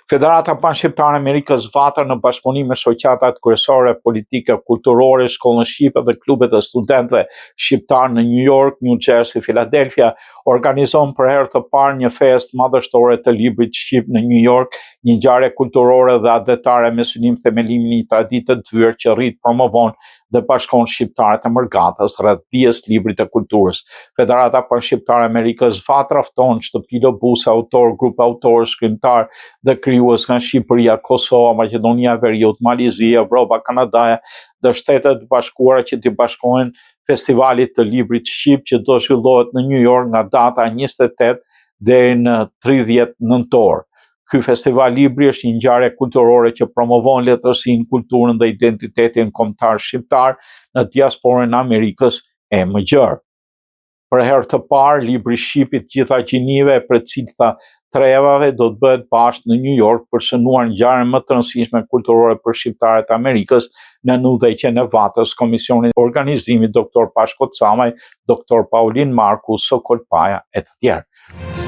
Federata Panshqiptare Amerikës Vatër në bashkëpunim me shoqatat kryesore politike, kulturore, Shkollën Shqipe dhe klubet e studentëve shqiptar në New York, New Jersey, Philadelphia, organizon për herë të parë një festë madhështore të librit shqip në New York, një ngjarje kulturore dhe adetare me synim themelimin i një tradite të tyre që rrit promovon dhe bashkon shqiptarët e Mërgatës rreth dijes librit të kulturës. Federata Panshqiptare Amerikës Vatër fton shtëpi Lobuse, autor, grup autor, shkrimtar dhe krijues nga Shqipëria, Kosova, Maqedonia e Veriut, Malizia, Evropa, Kanada dhe Shtetet Bashkuara që t'i bashkohen festivalit të librit shqip që do zhvillohet në New York nga data 28 deri në 30 nëntor. Ky festival libri është një ngjarje kulturore që promovon letërsinë, kulturën dhe identitetin kombëtar shqiptar në diasporën e Amerikës e Mëgjer. Për herë të parë, libri shqip i të gjitha gjinive e përcjellta trevave do të bëhet bashkë në New York për shënuar ngjarjen më të rëndësishme kulturore për shqiptarët e Amerikës në udhëheqjen e Vatës, Komisioni Organizimi Dr. Pashko Camaj, Dr. Paulin Marku, Sokol Paja e të tjerë.